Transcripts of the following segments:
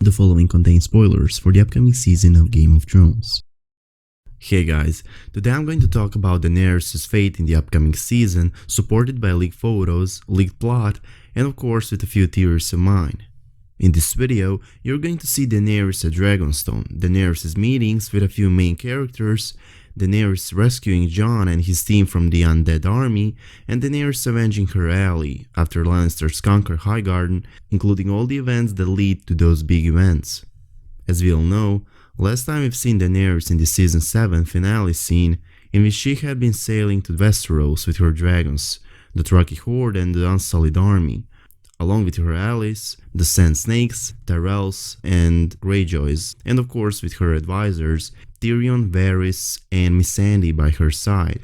The following contains spoilers for the upcoming season of Game of Thrones. Hey guys, today I'm going to talk about Daenerys' fate in the upcoming season, supported by leaked photos, leaked plot, and of course with a few theories of mine. In this video, you're going to see Daenerys at Dragonstone, Daenerys' meetings with a few main characters, Daenerys rescuing Jon and his team from the undead army, and Daenerys avenging her ally after Lannisters conquer Highgarden, including all the events that lead to those big events. As we all know, last time we've seen Daenerys in the season 7 finale scene, in which she had been sailing to Westeros with her dragons, the Dothraki Horde and the Unsullied army, along with her allies, the Sand Snakes, Tyrells, and Greyjoys, and of course with her advisors, Tyrion, Varys, and Missandei by her side.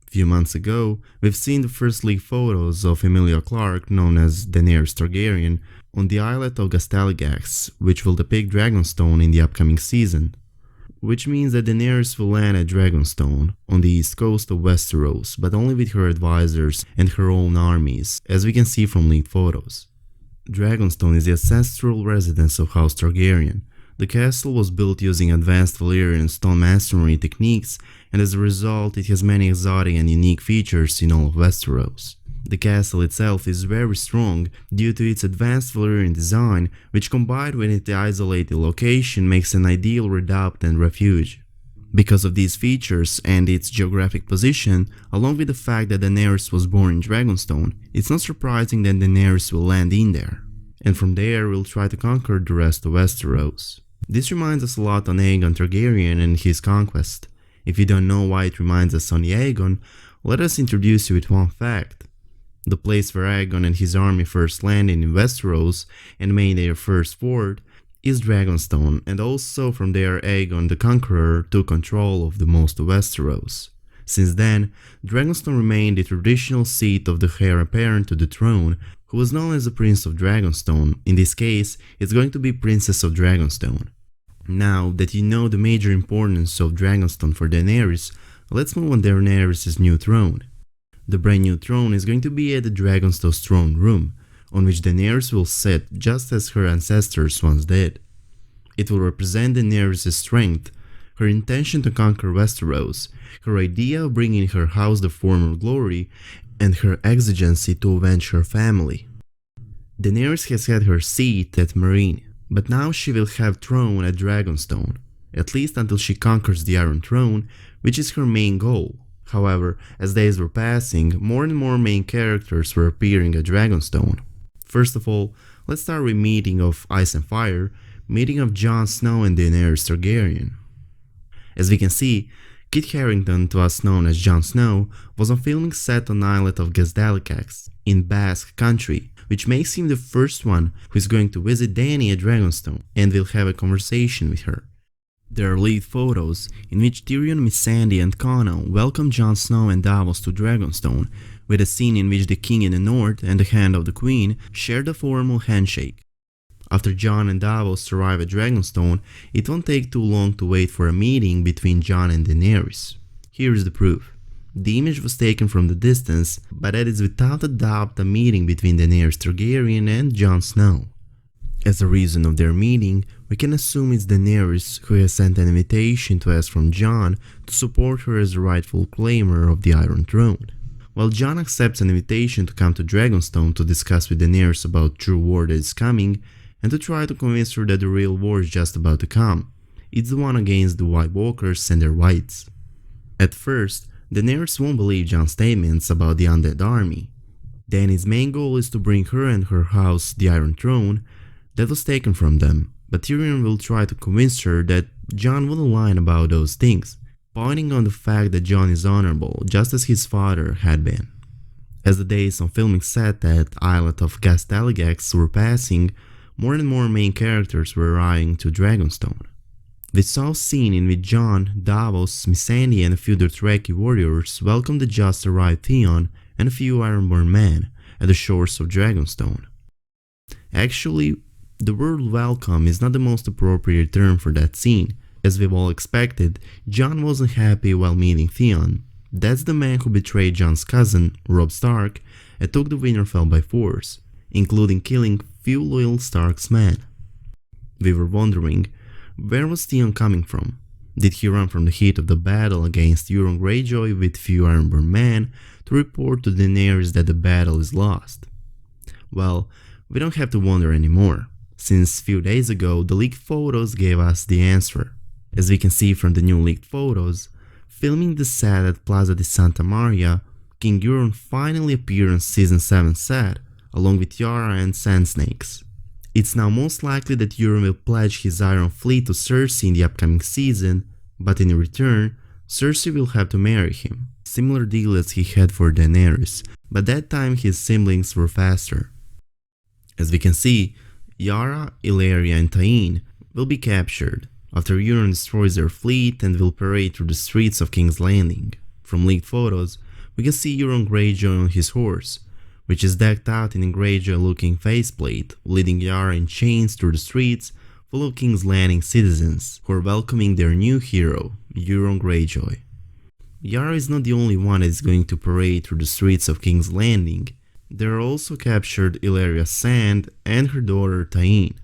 A few months ago, we've seen the first leaked photos of Emilia Clarke, known as Daenerys Targaryen, on the islet of Gastaligax, which will depict Dragonstone in the upcoming season. Which means that Daenerys will land at Dragonstone, on the east coast of Westeros, but only with her advisors and her own armies, as we can see from leaked photos. Dragonstone is the ancestral residence of House Targaryen. The castle was built using advanced Valyrian stone masonry techniques, and as a result it has many exotic and unique features in all of Westeros. The castle itself is very strong due to its advanced Valyrian design, which combined with its isolated location makes an ideal redoubt and refuge. Because of these features and its geographic position, along with the fact that Daenerys was born in Dragonstone, it's not surprising that Daenerys will land in there, and from there will try to conquer the rest of Westeros. This reminds us a lot on Aegon Targaryen and his conquest. If you don't know why it reminds us on Aegon, let us introduce you with one fact. The place where Aegon and his army first landed in Westeros and made their first fort is Dragonstone, and also from there Aegon the Conqueror took control of the most of Westeros. Since then, Dragonstone remained the traditional seat of the heir apparent to the throne, who was known as the Prince of Dragonstone. In this case, it's going to be Princess of Dragonstone. Now that you know the major importance of Dragonstone for Daenerys, let's move on to Daenerys' new throne. The brand new throne is going to be at the Dragonstone's throne room, on which Daenerys will sit just as her ancestors once did. It will represent Daenerys' strength, her intention to conquer Westeros, her idea of bringing her house the former glory, and her exigency to avenge her family. Daenerys has had her seat at Meereen, but now she will have throne at Dragonstone, at least until she conquers the Iron Throne, which is her main goal. However, as days were passing, more and more main characters were appearing at Dragonstone. First of all, let's start with meeting of Ice and Fire, meeting of Jon Snow and Daenerys Targaryen. As we can see, Kit Harington, to us known as Jon Snow, was on filming set on the islet of Gastaligax in Basque country, which makes him the first one who is going to visit Dany at Dragonstone and will have a conversation with her. There are leaked photos in which Tyrion, Missandei and Connell welcome Jon Snow and Davos to Dragonstone, with a scene in which the King in the North and the Hand of the Queen share the formal handshake. After Jon and Davos arrive at Dragonstone, it won't take too long to wait for a meeting between Jon and Daenerys. Here is the proof. The image was taken from the distance, but that is without a doubt a meeting between Daenerys Targaryen and Jon Snow. As a reason of their meeting, we can assume it's Daenerys who has sent an invitation to ask from Jon to support her as the rightful claimer of the Iron Throne. While Jon accepts an invitation to come to Dragonstone to discuss with Daenerys about true war that is coming, and to try to convince her that the real war is just about to come. It's the one against the White Walkers and their rights. At first, Daenerys won't believe Jon's statements about the undead army. Dany's main goal is to bring her and her house the Iron Throne that was taken from them, but Tyrion will try to convince her that Jon wouldn't lie about those things, pointing on the fact that Jon is honorable, just as his father had been. As the days on filming set at Islet of Gastaligax were passing, more and more main characters were arriving to Dragonstone. We saw a scene in which Jon, Davos, Missandei and a few Dothraki warriors welcomed the just arrived Theon and a few Ironborn men at the shores of Dragonstone. Actually, the word welcome is not the most appropriate term for that scene. As we've all expected, Jon wasn't happy while meeting Theon. That's the man who betrayed Jon's cousin, Robb Stark, and took the Winterfell by force, including killing few loyal Stark's men. We were wondering, where was Theon coming from? Did he run from the heat of the battle against Euron Greyjoy with few Ironborn men to report to Daenerys that the battle is lost? Well, we don't have to wonder anymore, since few days ago the leaked photos gave us the answer. As we can see from the new leaked photos, filming the set at Plaza de Santa Maria, King Euron finally appeared on Season 7 set, along with Yara and Sand Snakes. It's now most likely that Euron will pledge his Iron Fleet to Cersei in the upcoming season, but in return, Cersei will have to marry him. Similar deal as he had for Daenerys, but that time his siblings were faster. As we can see, Yara, Illyria and Tyene will be captured after Euron destroys their fleet and will parade through the streets of King's Landing. From leaked photos, we can see Euron Greyjoy on his horse, which is decked out in a Greyjoy-looking faceplate, leading Yara in chains through the streets full of King's Landing citizens who are welcoming their new hero, Euron Greyjoy. Yara is not the only one that is going to parade through the streets of King's Landing. There are also captured Illyria Sand and her daughter Tyene.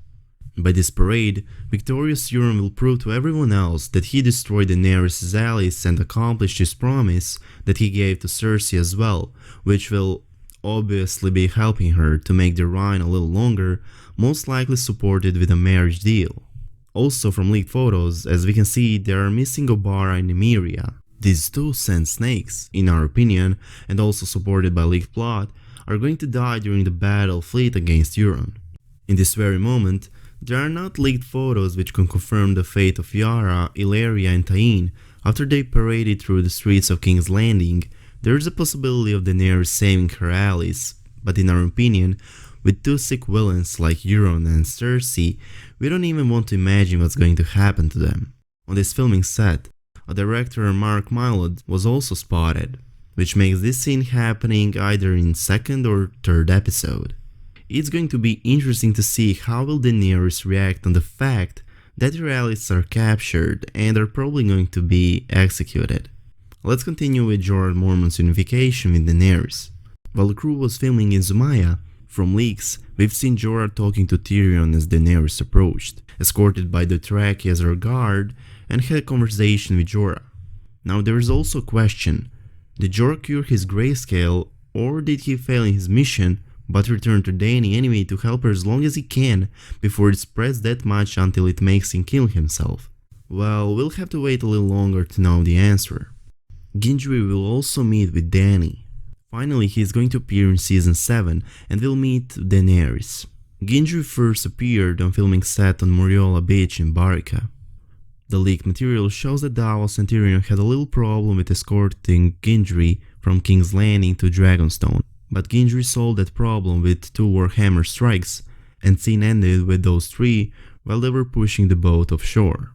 By this parade, victorious Euron will prove to everyone else that he destroyed Daenerys' allies and accomplished his promise that he gave to Cersei as well, which will obviously be helping her to make the reign a little longer, most likely supported with a marriage deal. Also from leaked photos, as we can see, there are missing Obara and Nymeria. These two Sand Snakes, in our opinion, and also supported by leaked plot, are going to die during the battle fleet against Euron. In this very moment, there are not leaked photos which can confirm the fate of Yara, Illyria and Tyene after they paraded through the streets of King's Landing. There is a possibility of Daenerys saving her allies, but in our opinion, with two sick villains like Euron and Cersei, we don't even want to imagine what's going to happen to them. On this filming set, a director Mark Mylod was also spotted, which makes this scene happening either in second or third episode. It's going to be interesting to see how will Daenerys react on the fact that her allies are captured and are probably going to be executed. Let's continue with Jorah Mormont's unification with Daenerys. While the crew was filming in Zumaya, from leaks, we've seen Jorah talking to Tyrion as Daenerys approached, escorted by Dothraki as her guard, and had a conversation with Jorah. Now there is also a question, did Jorah cure his grayscale, or did he fail in his mission, but return to Dany anyway to help her as long as he can, before it spreads that much until it makes him kill himself? Well, we'll have to wait a little longer to know the answer. Gendry will also meet with Dany. Finally, he is going to appear in Season 7 and will meet Daenerys. Gendry first appeared on filming set on Moriola Beach in Barica. The leaked material shows that Davos and Tyrion had a little problem with escorting Gendry from King's Landing to Dragonstone, but Gendry solved that problem with 2 Warhammer strikes, and scene ended with those 3 while they were pushing the boat offshore.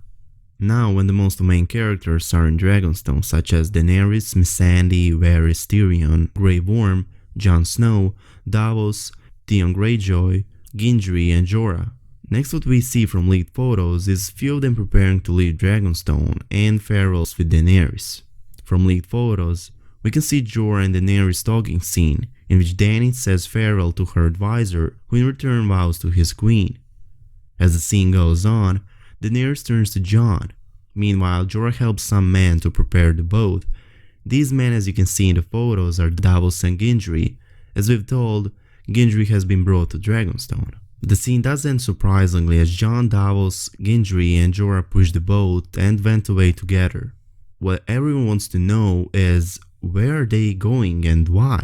Now, when the most main characters are in Dragonstone, such as Daenerys, Missandei, Varys, Tyrion, Grey Worm, Jon Snow, Davos, Theon Greyjoy, Gendry and Jorah. Next, what we see from leaked photos is few of them preparing to leave Dragonstone and farewells with Daenerys. From leaked photos, we can see Jorah and Daenerys talking scene, in which Dany says farewell to her advisor, who in return vows to his queen. As the scene goes on, Daenerys turns to Jon. Meanwhile, Jorah helps some men to prepare the boat. These men, as you can see in the photos, are Davos and Gendry. As we've told, Gendry has been brought to Dragonstone. The scene does end surprisingly as Jon, Davos, Gendry and Jorah push the boat and went away together. What everyone wants to know is, where are they going and why?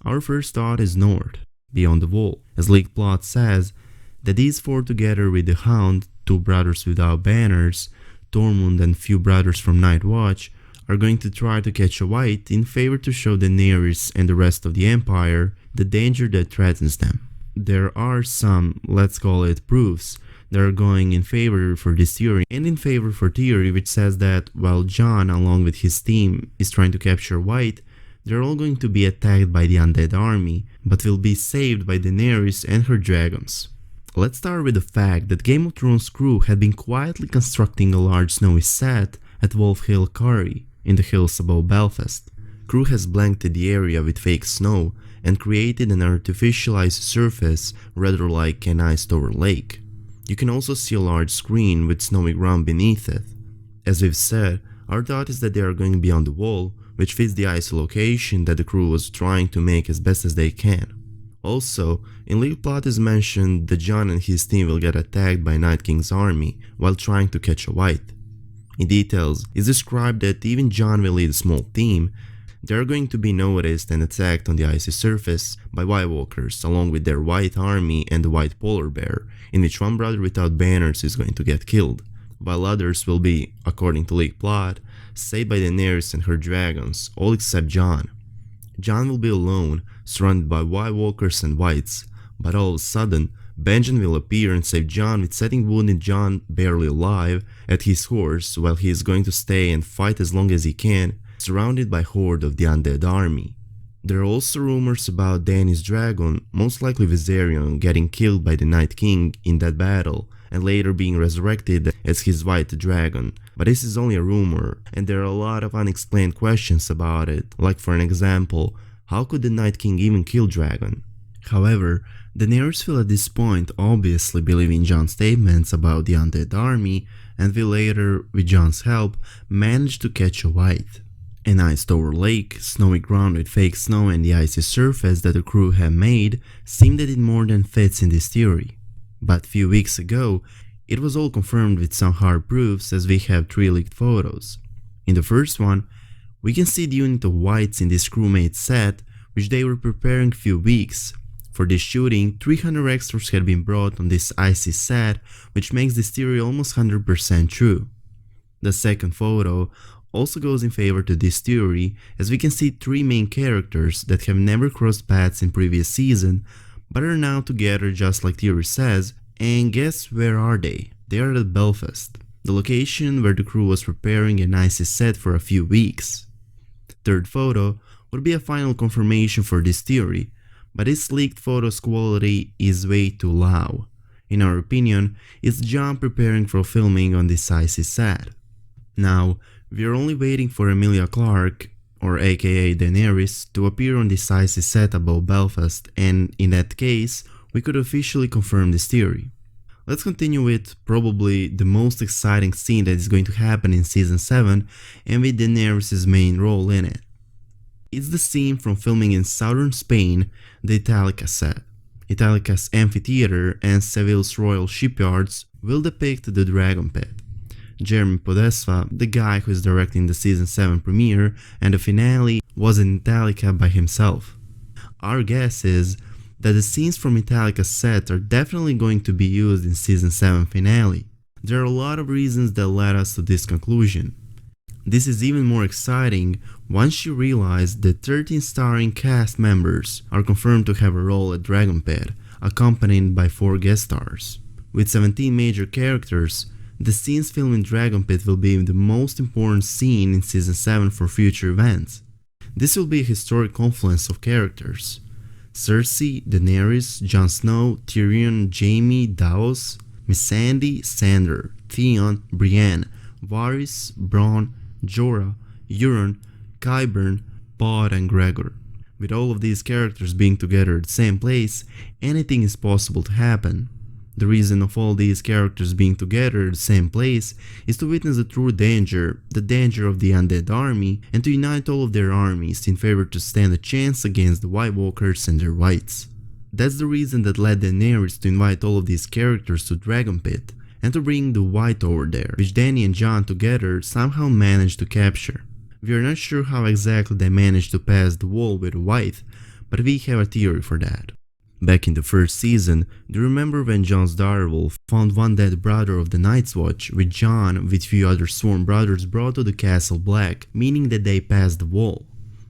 Our first thought is north, beyond the wall, as leaked plot says that these 4 together with the Hound, 2 brothers without banners, Tormund and few brothers from Night Watch, are going to try to catch a White in favor to show Daenerys and the rest of the Empire the danger that threatens them. There are some, let's call it proofs, that are going in favor for this theory and in favor for theory which says that while Jon along with his team is trying to capture White, they're all going to be attacked by the undead army, but will be saved by Daenerys and her dragons. Let's start with the fact that Game of Thrones crew had been quietly constructing a large snowy set at Wolf Hill Quarry in the hills above Belfast. Crew has blanketed the area with fake snow and created an artificial icy surface rather like an iced over lake. You can also see a large screen with snowy ground beneath it. As we've said, our thought is that they are going beyond the wall, which fits the icy location that the crew was trying to make as best as they can. Also, in leaked plot is mentioned that Jon and his team will get attacked by Night King's army while trying to catch a white. In details, it's described that even Jon will lead a small team. They are going to be noticed and attacked on the icy surface by White Walkers along with their white army and the white polar bear, in which one brother without banners is going to get killed, while others will be, according to leaked plot, saved by Daenerys and her dragons, all except Jon. Jon will be alone, surrounded by White Walkers and Whites, but all of a sudden, Benjen will appear and save Jon with setting wounded Jon barely alive at his horse while he is going to stay and fight as long as he can, surrounded by a horde of the undead army. There are also rumors about Dany's dragon, most likely Viserion, getting killed by the Night King in that battle and later being resurrected as his white dragon, but this is only a rumor and there are a lot of unexplained questions about it, like for an example, how could the Night King even kill Dragon? However, Daenerys will at this point obviously believe in Jon's statements about the undead army and will later, with Jon's help, manage to catch a white. An iced over lake, snowy ground with fake snow and the icy surface that the crew have made seem that it more than fits in this theory. But few weeks ago, it was all confirmed with some hard proofs as we have 3 leaked photos. In the first one, we can see the unit of whites in this crewmate set which they were preparing few weeks. For this shooting, 300 extras had been brought on this icy set, which makes this theory almost 100% true. The second photo also goes in favor to this theory, as we can see 3 main characters that have never crossed paths in previous season, but are now together just like theory says, and guess where are they? They are at Belfast, the location where the crew was preparing an icy set for a few weeks. Third photo would be a final confirmation for this theory, but this leaked photo's quality is way too low. In our opinion, it's Jon preparing for filming on this icy set. Now, we are only waiting for Emilia Clarke, or aka Daenerys, to appear on this icy set above Belfast, and in that case, we could officially confirm this theory. Let's continue with probably the most exciting scene that is going to happen in Season 7 and with Daenerys' main role in it. It's the scene from filming in southern Spain, the Italica set. Italica's amphitheater and Seville's royal shipyards will depict the Dragon Pit. Jeremy Podesva, the guy who is directing the Season 7 premiere and the finale, was in Italica by himself. Our guess is that the scenes from Italica's set are definitely going to be used in Season 7 finale. There are a lot of reasons that led us to this conclusion. This is even more exciting once you realize that 13 starring cast members are confirmed to have a role at Dragon Pit, accompanied by 4 guest stars. With 17 major characters, the scenes filmed in Dragon Pit will be the most important scene in Season 7 for future events. This will be a historic confluence of characters. Cersei, Daenerys, Jon Snow, Tyrion, Jaime, Davos, Missandei, Sandor, Theon, Brienne, Varys, Bronn, Jorah, Euron, Qyburn, Pod and Gregor. With all of these characters being together at the same place, anything is possible to happen. The reason of all these characters being together at the same place is to witness the true danger, the danger of the undead army, and to unite all of their armies in favor to stand a chance against the White Walkers and their whites. That's the reason that led Daenerys to invite all of these characters to Dragon Pit, and to bring the white over there, which Dany and Jon together somehow managed to capture. We are not sure how exactly they managed to pass the wall with the white, but we have a theory for that. Back in the first season, do you remember when Jon's direwolf found one dead brother of the Night's Watch, with Jon with few other sworn brothers brought to the Castle Black, meaning that they passed the wall?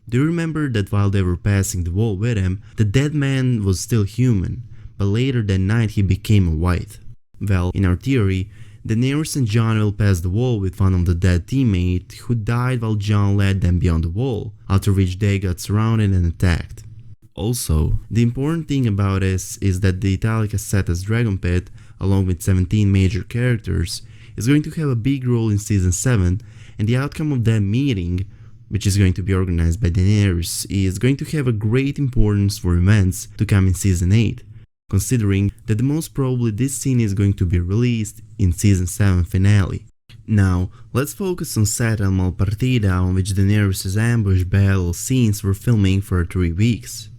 Do you remember that while they were passing the wall with him, the dead man was still human, but later that night he became a white? Well, in our theory, Daenerys and Jon will pass the wall with one of the dead teammates who died while Jon led them beyond the wall, after which they got surrounded and attacked. Also, the important thing about this is that the Italica set as Dragon Pit, along with 17 major characters, is going to have a big role in Season 7, and the outcome of that meeting, which is going to be organized by Daenerys, is going to have a great importance for events to come in Season 8. considering that most probably this scene is going to be released in Season 7 finale. Now, let's focus on set on Malpartida, on which Daenerys' ambush battle scenes were filming for 3 weeks.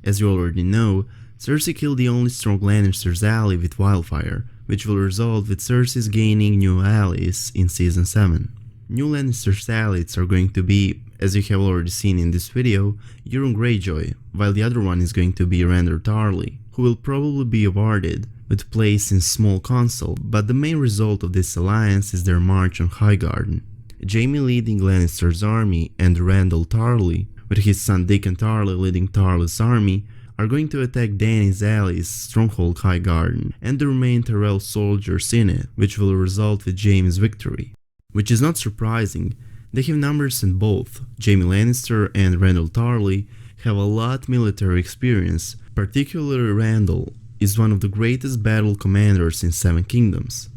As you already know, Cersei killed the only strong Lannister's ally with wildfire, which will result with Cersei gaining new allies in Season 7. New Lannister's allies are going to be, as you have already seen in this video, Euron Greyjoy, while the other one is going to be Randall Tarly, who will probably be awarded with place in Small Council, but the main result of this alliance is their march on Highgarden. Jaime leading Lannister's army and Randall Tarly, with his son Dickon Tarly leading Tarly's army, are going to attack Dany's allies' stronghold Highgarden and the remaining Tyrell soldiers in it, which will result with Jaime's victory. Which is not surprising, they have numbers in both. Jaime Lannister and Randall Tarly have a lot military experience, particularly Randall is one of the greatest battle commanders in Seven Kingdoms.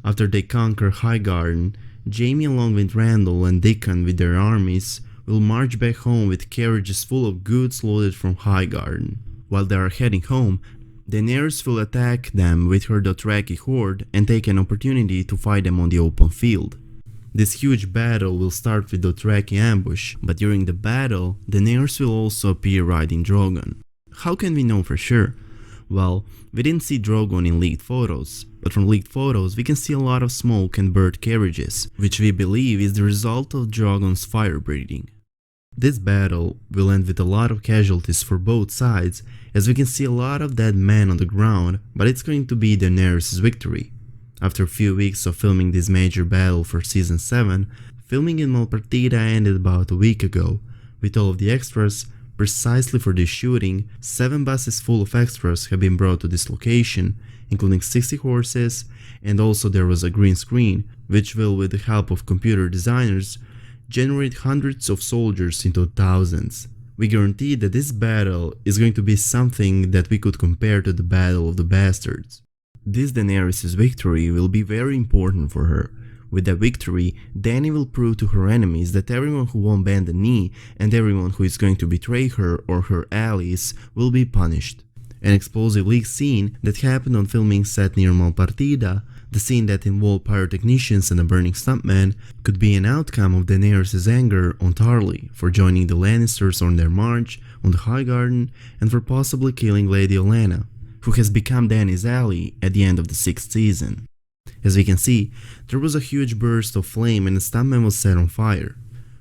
After they conquer Highgarden, Jaime along with Randall and Dickon with their armies will march back home with carriages full of goods loaded from Highgarden. While they are heading home, Daenerys will attack them with her Dothraki horde and take an opportunity to fight them on the open field. This huge battle will start with Dothraki ambush, but during the battle, Daenerys will also appear riding Drogon. How can we know for sure? Well, we didn't see Drogon in leaked photos, but from leaked photos we can see a lot of smoke and bird carriages, which we believe is the result of Drogon's fire breathing. This battle will end with a lot of casualties for both sides, as we can see a lot of dead men on the ground, but it's going to be Daenerys' victory. After a few weeks of filming this major battle for Season 7, filming in Malpartida ended about a week ago, with all of the extras. Precisely for this shooting, 7 buses full of extras have been brought to this location, including 60 horses, and also there was a green screen, which will, with the help of computer designers, generate hundreds of soldiers into thousands. We guarantee that this battle is going to be something that we could compare to the Battle of the Bastards. This Daenerys' victory will be very important for her. With that victory, Dany will prove to her enemies that everyone who won't bend the knee and everyone who is going to betray her or her allies will be punished. An explosive leak scene that happened on filming set near Malpartida, the scene that involved pyrotechnicians and a burning stuntman, could be an outcome of Daenerys' anger on Tarly for joining the Lannisters on their march on the Highgarden and for possibly killing Lady Olenna, who has become Dany's ally at the end of the 6th season. As we can see, there was a huge burst of flame and the stuntman was set on fire.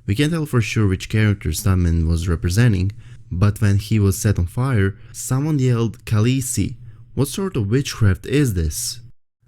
We can't tell for sure which character stuntman was representing, but when he was set on fire, someone yelled, "Khaleesi, what sort of witchcraft is this?"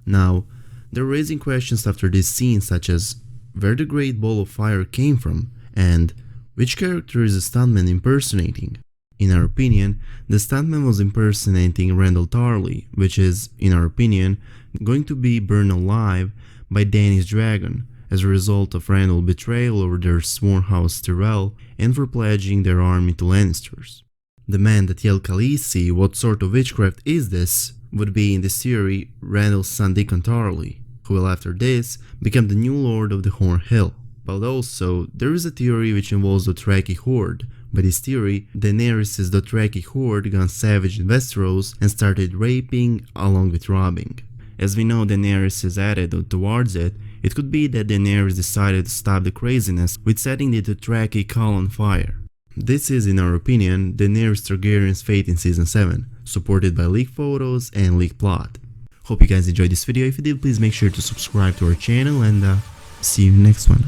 Now, they're raising questions after this scene such as where the great ball of fire came from and which character is the stuntman impersonating. In our opinion, the stuntman was impersonating Randall Tarly, which is, in our opinion, going to be burned alive by Dany's dragon as a result of Randall's betrayal over their sworn house Tyrell and for pledging their army to Lannisters. The man that yelled "Khaleesi, what sort of witchcraft is this?" would be in this theory Randall's son Dickon Tarly, who will after this become the new lord of the Horn Hill. But also, there is a theory which involves the Dothraki horde. By this theory, Daenerys' Dothraki horde gone savage in Westeros and started raping along with robbing. As we know Daenerys' attitude towards it, it could be that Daenerys decided to stop the craziness with setting the Dothraki call on fire. This is, in our opinion, Daenerys Targaryen's fate in Season 7, supported by leaked photos and leaked plot. Hope you guys enjoyed this video. If you did, please make sure to subscribe to our channel and see you in the next one.